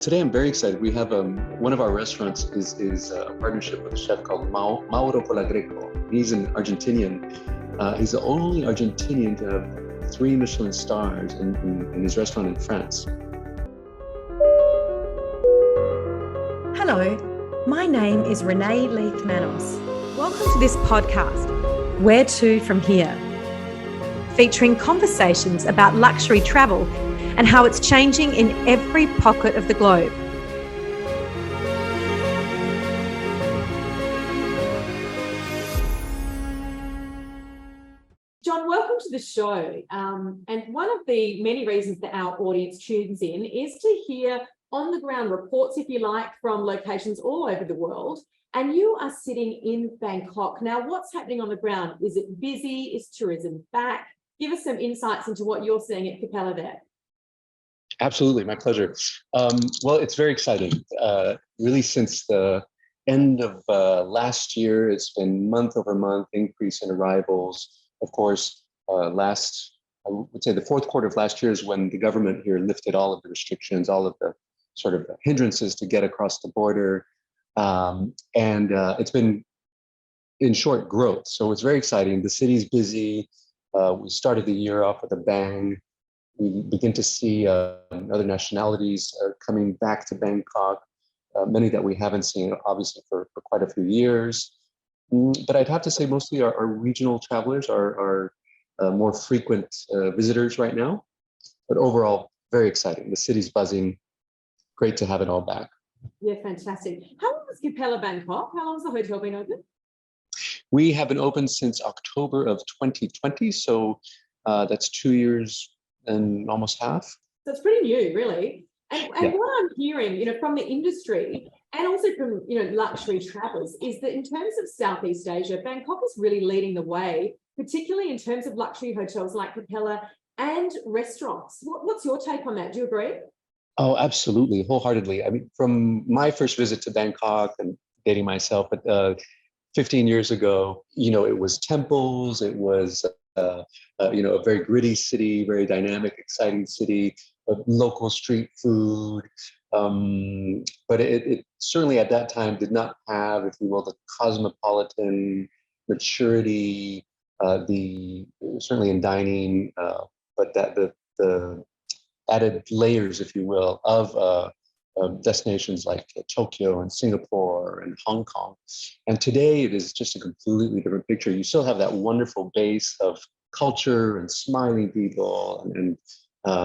Today I'm very excited. We have one of our restaurants is a partnership with a chef called Mauro Colagreco. He's an Argentinian. He's the only Argentinian to have 3 Michelin stars in his restaurant in France. Hello, my name is Renee Leith Manos. Welcome to this podcast, Where to From Here, featuring conversations about luxury travel and how it's changing in every pocket of the globe. John, welcome to the show. And one of the many reasons that our audience tunes in is to hear on-the-ground reports, if you like, from locations all over the world. And you are sitting in Bangkok. Now, what's happening on the ground? Is it busy? Is tourism back? Give us some insights into what you're seeing at Capella there. Absolutely, my pleasure. Well, it's very exciting. Really, since the end of last year, it's been month over month increase in arrivals. Of course, I would say the fourth quarter of last year is when the government here lifted all of the restrictions, all of the sort of hindrances to get across the border. And it's been, in short, growth. So it's very exciting. The city's busy. We started the year off with a bang. We begin to see other nationalities coming back to Bangkok, many that we haven't seen, obviously, for quite a few years. But I'd have to say mostly our regional travelers are more frequent visitors right now. But overall, very exciting. The city's buzzing. Great to have it all back. Yeah, fantastic. How long has Capella Bangkok? How long has the hotel been open? We have been open since October of 2020. So that's 2 years and almost half. So it's pretty new, really. And what I'm hearing, from the industry and also from, luxury travelers is that in terms of Southeast Asia, Bangkok is really leading the way, particularly in terms of luxury hotels like Capella and restaurants. What's your take on that? Do you agree? Oh, absolutely, wholeheartedly. I mean, from my first visit to Bangkok, and dating myself, but 15 years ago, it was temples, it was a very gritty city, very dynamic, exciting city, local street food. But it certainly at that time did not have, if you will, the cosmopolitan maturity, certainly in dining, but that the added layers, if you will, of destinations like Tokyo and Singapore and Hong Kong. And today it is just a completely different picture. You still have that wonderful base of culture and smiling people and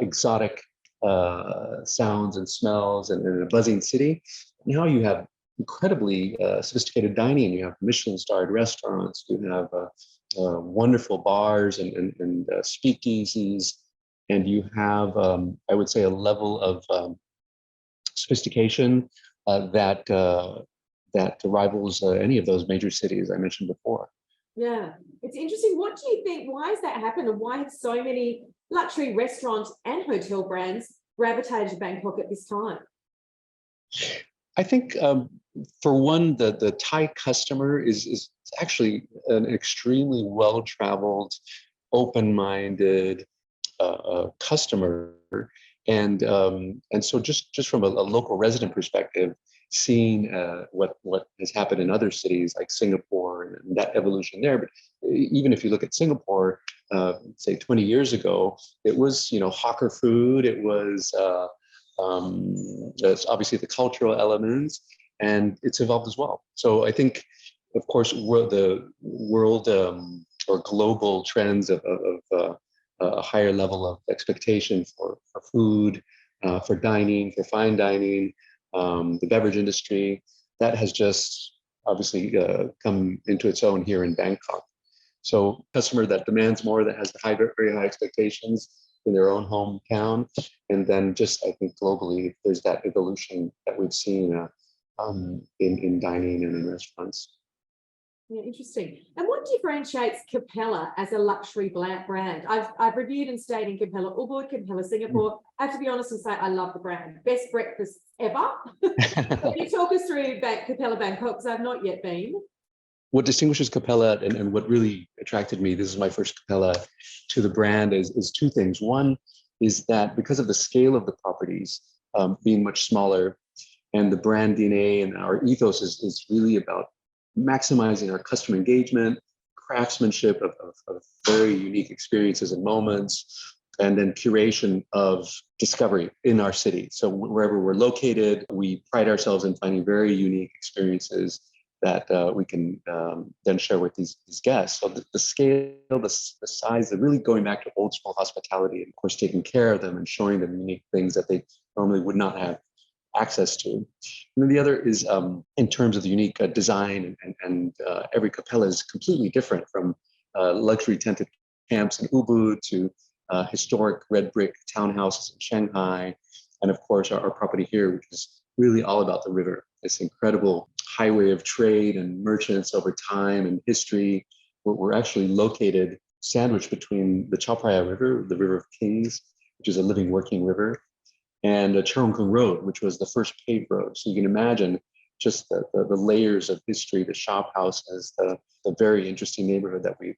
exotic sounds and smells and a buzzing city. Now you have incredibly sophisticated dining. You have Michelin-starred restaurants. You have wonderful bars and speakeasies. And you have, I would say, a level of sophistication that rivals any of those major cities I mentioned before. Yeah, it's interesting. What do you think? Why has that happened, and why have so many luxury restaurants and hotel brands gravitated to Bangkok at this time? I think, for one, the Thai customer is actually an extremely well-traveled, open-minded customer. And so just from a local resident perspective, seeing what has happened in other cities like Singapore and that evolution there. But even if you look at Singapore, say 20 years ago, it was hawker food. It was obviously the cultural elements, and it's evolved as well. So I think, of course, the world or global trends of a higher level of expectation for food, for dining, for fine dining, the beverage industry, that has just obviously come into its own here in Bangkok. So customer that demands more, that has very high expectations in their own hometown. And then just, I think globally, there's that evolution that we've seen in dining and in restaurants. Yeah, interesting. And what differentiates Capella as a luxury brand? I've reviewed and stayed in Capella Ubud, Capella Singapore. I have to be honest and say I love the brand. Best breakfast ever. Can you talk us through Capella Bangkok, because I've not yet been? What distinguishes Capella and what really attracted me, this is my first Capella, to the brand is 2 things. One is that because of the scale of the properties, being much smaller. And the brand DNA and our ethos is really about maximizing our customer engagement, craftsmanship of very unique experiences and moments, and then curation of discovery in our city. So wherever we're located, we pride ourselves in finding very unique experiences that we can then share with these guests. So the scale, the size, they're really going back to old school hospitality, and of course taking care of them and showing them unique things that they normally would not have access to. And then the other is in terms of the unique design, and every Capella is completely different, from luxury tented camps in Ubud to historic red brick townhouses in Shanghai. And of course, our property here, which is really all about the river, this incredible highway of trade and merchants over time and history. We're actually located sandwiched between the Chao Phraya River, the River of Kings, which is a living, working river, and Cherongkung Road, which was the first paved road. So you can imagine just the layers of history, the shop houses, the very interesting neighborhood that we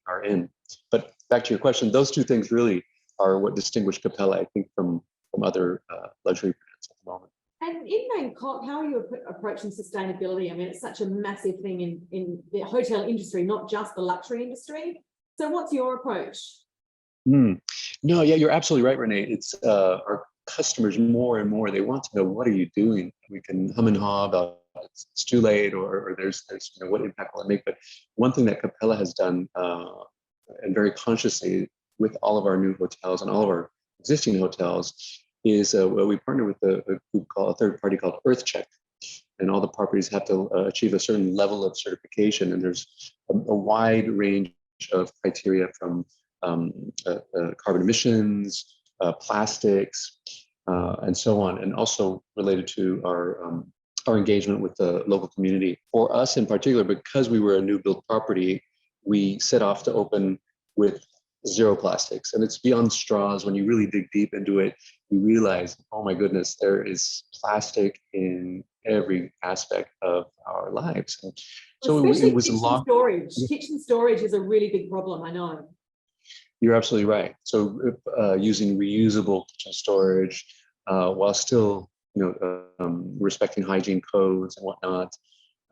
are in. But back to your question, those two things really are what distinguish Capella, I think, from other luxury brands at the moment. And in Bangkok, how are you approaching sustainability? I mean, it's such a massive thing in the hotel industry, not just the luxury industry. So what's your approach? No, yeah, you're absolutely right, Renee. It's our customers more and more, they want to know, what are you doing? We can hum and haw about it's too late, or there's what impact will it make? But one thing that Capella has done, and very consciously with all of our new hotels and all of our existing hotels, is we partner with a group called, a third party called EarthCheck, and all the properties have to achieve a certain level of certification. And there's a wide range of criteria, from carbon emissions, plastics, and so on, and also related to our engagement with the local community. For us in particular, because we were a new build property, we set off to open with zero plastics. And it's beyond straws. When you really dig deep into it, you realize, oh my goodness, there is plastic in every aspect of our lives. And so especially it was kitchen a lot. storage. Kitchen storage is a really big problem, I know. You're absolutely right. So using reusable kitchen storage, while still respecting hygiene codes and whatnot.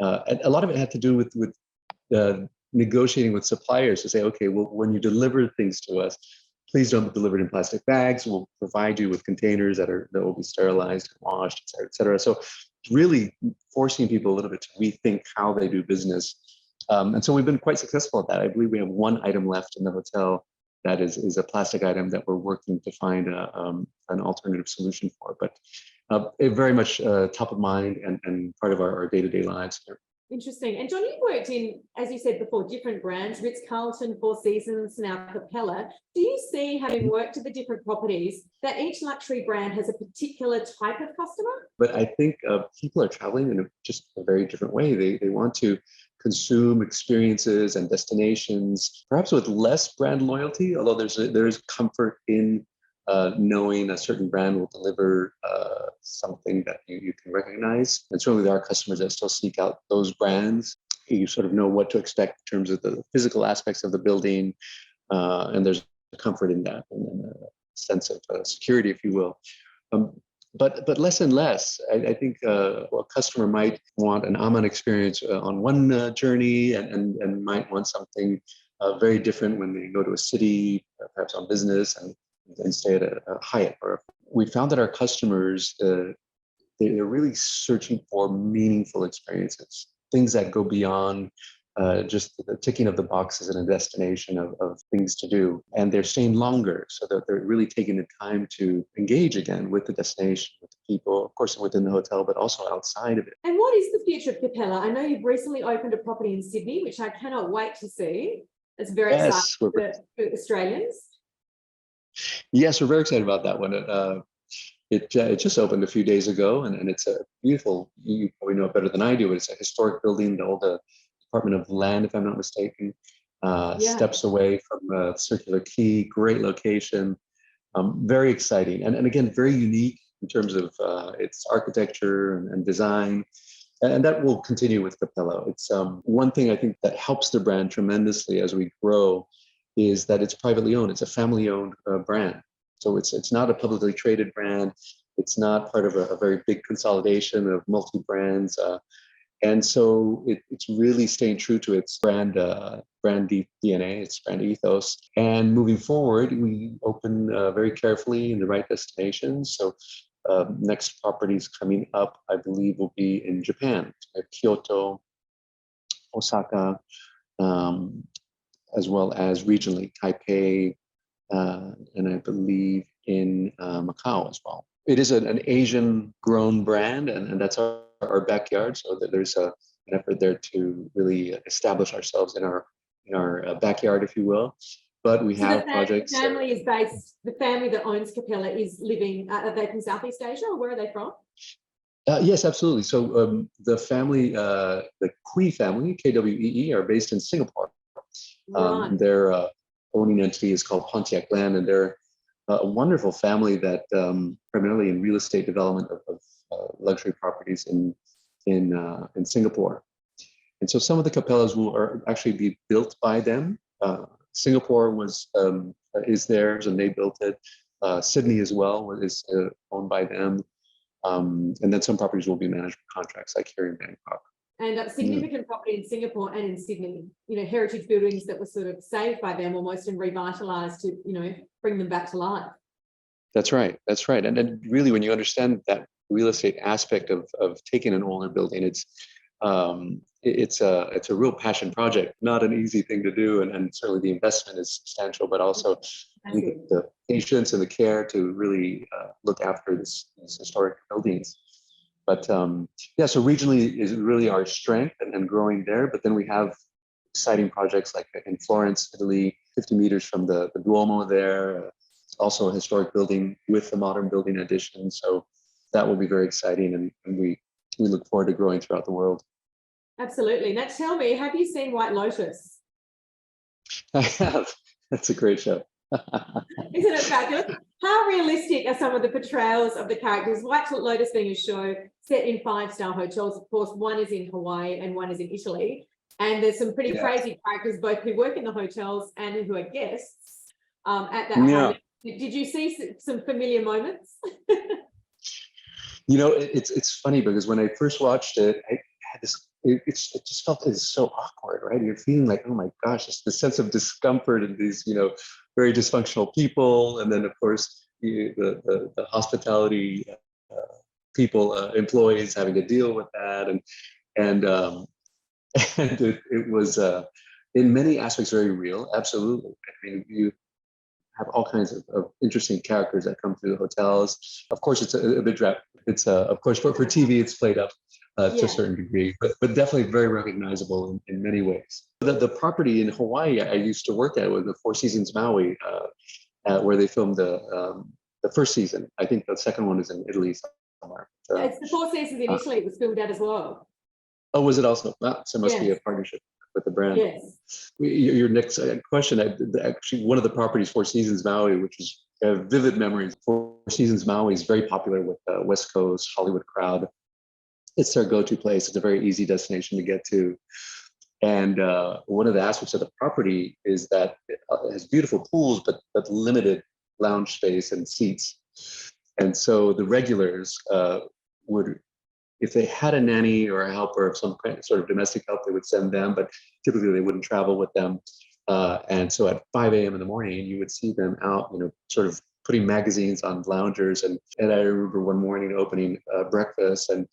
A lot of it had to do with negotiating with suppliers to say, okay, well, when you deliver things to us, please don't deliver it in plastic bags. We'll provide you with containers that will be sterilized and washed, et cetera, et cetera. So really forcing people a little bit to rethink how they do business. And so we've been quite successful at that. I believe we have one item left in the hotel that is a plastic item that we're working to find an alternative solution for. But it very much top of mind and part of our day-to-day lives here. Interesting. And John, you worked in, as you said before, different brands, Ritz-Carlton, Four Seasons, now Capella. Do you see, having worked at the different properties, that each luxury brand has a particular type of customer? But I think people are traveling in just a very different way. They want to consume experiences and destinations, perhaps with less brand loyalty, although there's comfort in knowing a certain brand will deliver something that you can recognize. And certainly there are customers that still seek out those brands. You sort of know what to expect in terms of the physical aspects of the building, and there's comfort in that, and a sense of security, if you will. But less and less. I think a customer might want an Aman experience on one journey, and might want something very different when they go to a city, perhaps on business, and stay at a Hyatt. We found that our customers, they're really searching for meaningful experiences, things that go beyond just the ticking of the boxes in a destination of things to do. And they're staying longer, so that they're really taking the time to engage again with the destination, with the people, of course, within the hotel, but also outside of it. And what is the future of Capella? I know you've recently opened a property in Sydney, which I cannot wait to see. It's very exciting for Australians. Yes, we're very excited about that one. It just opened a few days ago, and it's a beautiful, you probably know it better than I do, but it's a historic building, the old Department of Land, if I'm not mistaken, steps away from Circular Quay, great location, very exciting. And again, very unique in terms of its architecture and design. And that will continue with Capella. It's one thing I think that helps the brand tremendously as we grow is that it's privately owned. It's a family-owned brand. So it's not a publicly traded brand. It's not part of a very big consolidation of multi-brands. And so it's really staying true to its brand DNA, its brand ethos. And moving forward, we open very carefully in the right destinations. So next properties coming up, I believe, will be in Japan, Kyoto, Osaka, as well as regionally, Taipei, and I believe in Macau as well. It is an Asian-grown brand, and that's our backyard. So that there's an effort there to really establish ourselves in our backyard, if you will. But we have projects. The family is based. The family that owns Capella is living. Are they from Southeast Asia, or where are they from? Yes, absolutely. So the family, the Kwee family, KWEE, are based in Singapore. Right. Their owning entity is called Pontiac Land, and they're a wonderful family that primarily in real estate development of luxury properties in Singapore. And so some of the Capellas will actually be built by them. Singapore is theirs, and they built it. Sydney as well is owned by them. And then some properties will be managed by contracts, like here in Bangkok. And significant property in Singapore and in Sydney, heritage buildings that were sort of saved by them almost and revitalized to, bring them back to life. That's right. That's right. And then really, when you understand that real estate aspect of taking an older building, it's a real passion project, not an easy thing to do. And certainly the investment is substantial, but also the patience and the care to really look after these historic buildings. But so regionally is really our strength and growing there. But then we have exciting projects like in Florence, Italy, 50 meters from the Duomo there, also a historic building with the modern building addition. So that will be very exciting, and we look forward to growing throughout the world. Absolutely. Now tell me, have you seen White Lotus? I have. That's a great show. Isn't it fabulous? How realistic are some of the portrayals of the characters? White Lotus being a show set in 5-star hotels. Of course, one is in Hawaii and one is in Italy. And there's some pretty crazy characters, both who work in the hotels and who are guests at that home. Did you see some familiar moments? It's funny because when I first watched it, I had this. It just felt it's so awkward, right? You're feeling like, oh my gosh, it's the sense of discomfort in these, very dysfunctional people, and then of course the hospitality people, employees having to deal with that, and it was in many aspects very real. Absolutely, I mean, you have all kinds of interesting characters that come through the hotels. Of course, it's a bit it's of course for TV it's played up to a certain degree, but definitely very recognizable in many ways. The property in Hawaii I used to work at was the Four Seasons Maui, where they filmed the first season. I think the second one is in Italy somewhere. It's the Four Seasons in Italy. It was filmed at as well. Oh, was it also? So it must be a partnership with the brand. Yes. Your next question, actually, one of the properties, Four Seasons Maui, which is vivid memories. Four Seasons Maui is very popular with the West Coast Hollywood crowd. It's their go-to place. It's a very easy destination to get to. And one of the aspects of the property is that it has beautiful pools, but limited lounge space and seats. And so the regulars would, if they had a nanny or a helper of some kind, sort of domestic help, they would send them, but typically they wouldn't travel with them. And so at 5 a.m. in the morning, you would see them out, sort of putting magazines on loungers. And I remember one morning opening breakfast and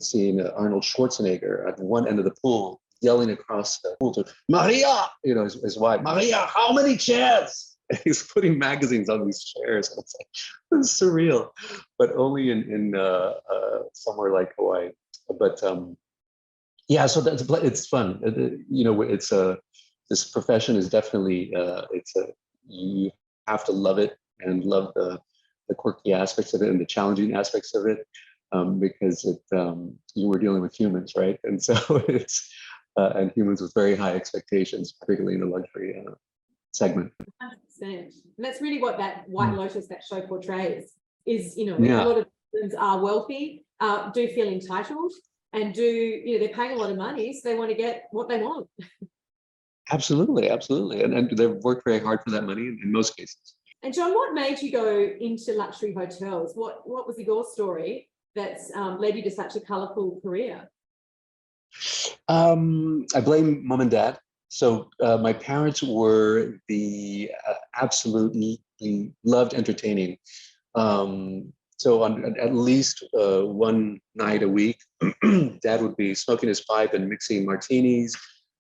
seeing Arnold Schwarzenegger at one end of the pool yelling across the pool to Maria, his wife, Maria, how many chairs? And he's putting magazines on these chairs. And it's like, it's surreal, but only in somewhere like Hawaii. But so it's fun. This profession is definitely you have to love it and love the quirky aspects of it and the challenging aspects of it, because you were dealing with humans, right? And so it's and humans with very high expectations, particularly in the luxury segment. 100%. And that's really what that White Lotus, that show portrays, is, a lot of persons are wealthy, do feel entitled, and they're paying a lot of money, so they want to get what they want. Absolutely. And they've worked very hard for that money in most cases. And John, what made you go into luxury hotels? What was your story that's led you to such a colourful career? I blame mom and dad. So my parents were absolutely loved entertaining. So at least one night a week, dad would be smoking his pipe and mixing martinis.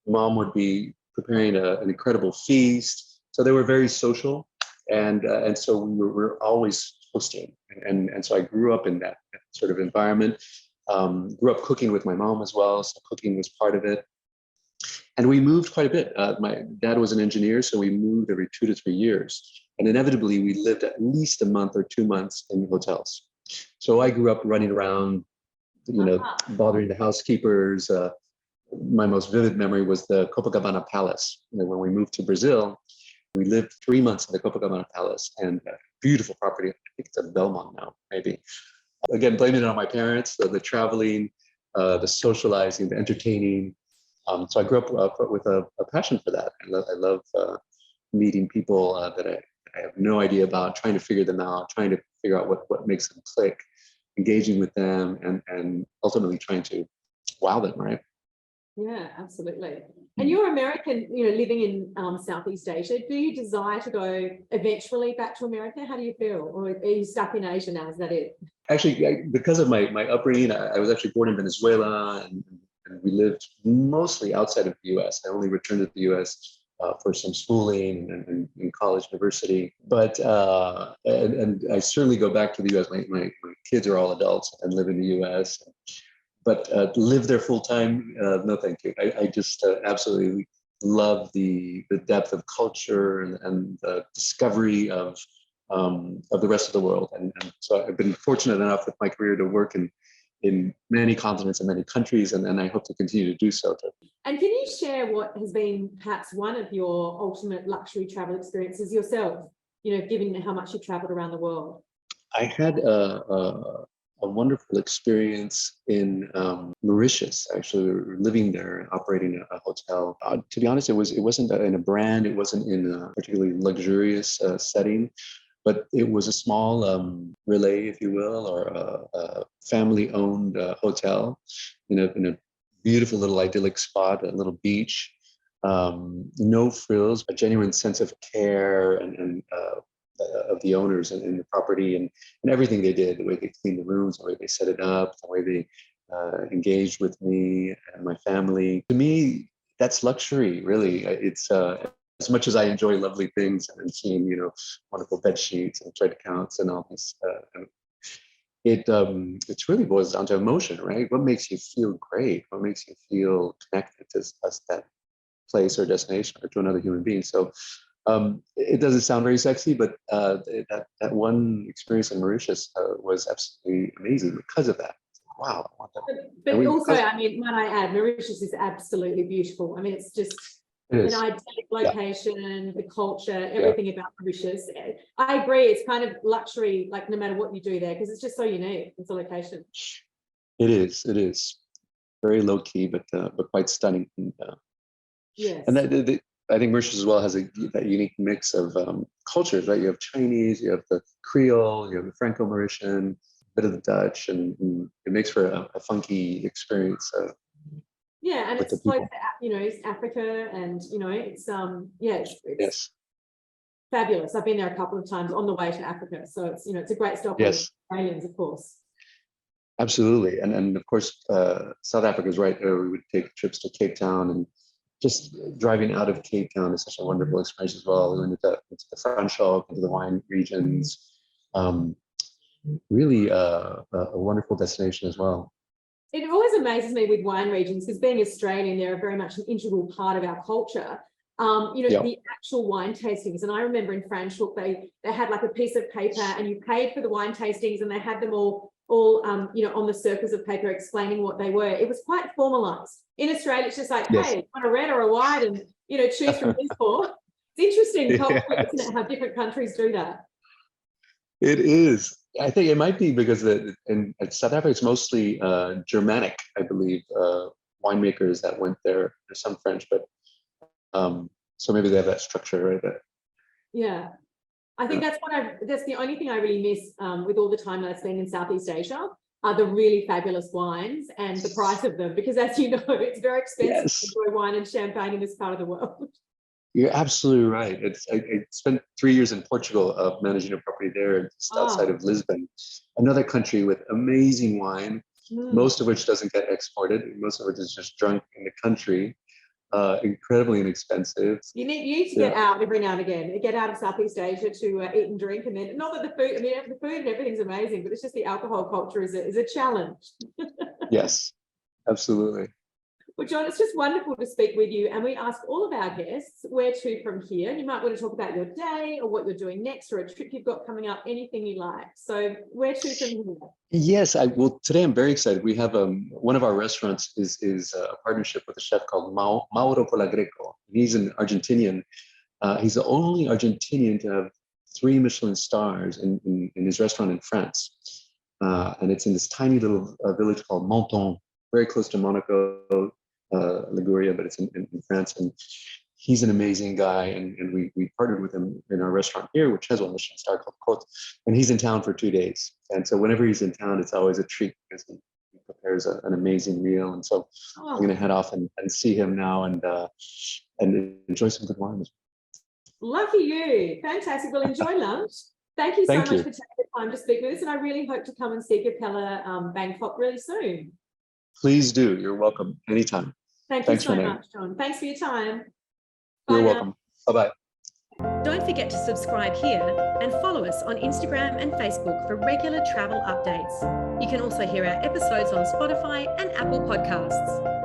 Mom would be preparing an incredible feast. So they were very social, and so we were always hosting. And so I grew up in that sort of environment. Grew up cooking with my mom as well, so cooking was part of it. And we moved quite a bit. My dad was an engineer, so we moved every 2 to 3 years. And inevitably, we lived at least a month or 2 months in hotels. So I grew up running around, bothering the housekeepers. My most vivid memory was the Copacabana Palace. When we moved to Brazil, we lived 3 months in the Copacabana Palace, and beautiful property. I think it's at Belmont now, maybe. Again, blaming it on my parents, the traveling, the socializing, the entertaining. So I grew up with a passion for that. I love meeting people that I have no idea about, trying to figure them out, trying to figure out what makes them click, engaging with them, and ultimately trying to wow them, right? Yeah, absolutely. And you're American, living in Southeast Asia. Do you desire to go eventually back to America? How do you feel? Or are you stuck in Asia now? Is that it? Actually, because of my upbringing, I was actually born in Venezuela, and we lived mostly outside of the U.S. I only returned to the U.S. For some schooling and in college, university. But and I certainly go back to the U.S. My kids are all adults and live in the U.S. But live there full time? No, thank you. I just absolutely love the depth of culture and the discovery of the rest of the world. And so I've been fortunate enough with my career to work in many continents and many countries, and I hope to continue to do so. And can you share what has been perhaps one of your ultimate luxury travel experiences yourself, given how much you've traveled around the world? I had a wonderful experience in Mauritius. Actually, we were living there, operating a hotel. To be honest, it wasn't in a brand. It wasn't in a particularly luxurious setting, but it was a small relay, if you will, or a family-owned hotel in a beautiful little idyllic spot, a little beach. No frills, a genuine sense of care and of the owners and the property and everything they did, the way they cleaned the rooms, the way they set it up, the way they engaged with me and my family. To me, that's luxury, really. It's as much as I enjoy lovely things and seeing, wonderful bed sheets and thread counts and all this, it really boils down to emotion, right? What makes you feel great? What makes you feel connected to that place or destination or to another human being? So it doesn't sound very sexy, but that one experience in Mauritius was absolutely amazing because of that. Wow, I want that. But also, might I add, Mauritius is absolutely beautiful. It's just an idyllic location, the culture, everything about Mauritius. I agree. It's kind of luxury, like no matter what you do there, because it's just so unique. It's a location. It is. Very low key, but quite stunning. Yes. And I think Mauritius as well has that unique mix of cultures, right? You have Chinese, you have the Creole, you have the Franco-Mauritian, a bit of the Dutch, and it makes for a funky experience. And it's close to, East Africa, and it's it's fabulous. I've been there a couple of times on the way to Africa, so it's it's a great stop for Australians, of course. Absolutely, and of course, South Africa is right there. We would take trips to Cape Town, and just driving out of Cape Town is such a wonderful experience as well. We went into the front shop, into the wine regions. Really a wonderful destination as well. It always amazes me with wine regions, because being Australian, they're very much an integral part of our culture. The actual wine tastings. And I remember in Franschhoek, they had like a piece of paper and you paid for the wine tastings, and they had them all on the surface of paper explaining what they were. It was quite formalized. In Australia, it's just like, hey, you want a red or a white, and choose from these four. It's interesting culture, isn't it, how different countries do that? It is. I think it might be because in South Africa, it's mostly Germanic, I believe, winemakers that went there. There's some French, but so maybe they have that structure right there. Yeah. I think that's the only thing I really miss with all the time that I spend in Southeast Asia are the really fabulous wines and the price of them, because as you know, it's very expensive to enjoy wine and champagne in this part of the world. You're absolutely right. I spent 3 years in Portugal managing a property there just outside of Lisbon, another country with amazing wine, most of which doesn't get exported. Most of which is just drunk in the country, incredibly inexpensive. You need to get out every now and again, get out of Southeast Asia to eat and drink. And then, not that the food, I mean, the food and everything's amazing, but it's just the alcohol culture is a challenge. Yes, absolutely. Well, John, it's just wonderful to speak with you. And we ask all of our guests where to from here. You might want to talk about your day or what you're doing next or a trip you've got coming up, anything you like. So where to from here? Yes, today I'm very excited. We have one of our restaurants is a partnership with a chef called Mauro Colagreco. He's an Argentinian. He's the only Argentinian to have 3 Michelin stars in his restaurant in France. And it's in this tiny little village called Menton, very close to Monaco, Liguria, but it's in France. And he's an amazing guy. And we partnered with him in our restaurant here, which has 1 Michelin star called Côte. And he's in town for 2 days. And so whenever he's in town, it's always a treat because he prepares an amazing meal. And so I'm going to head off and see him now and enjoy some good wine. Lucky you. Fantastic. Well, enjoy lunch. Thank you so much for taking the time to speak with us. And I really hope to come and see Capella Bangkok really soon. Please do. You're welcome. Anytime. Thanks so much, John. Thanks for your time. You're welcome. Bye-bye. Don't forget to subscribe here and follow us on Instagram and Facebook for regular travel updates. You can also hear our episodes on Spotify and Apple Podcasts.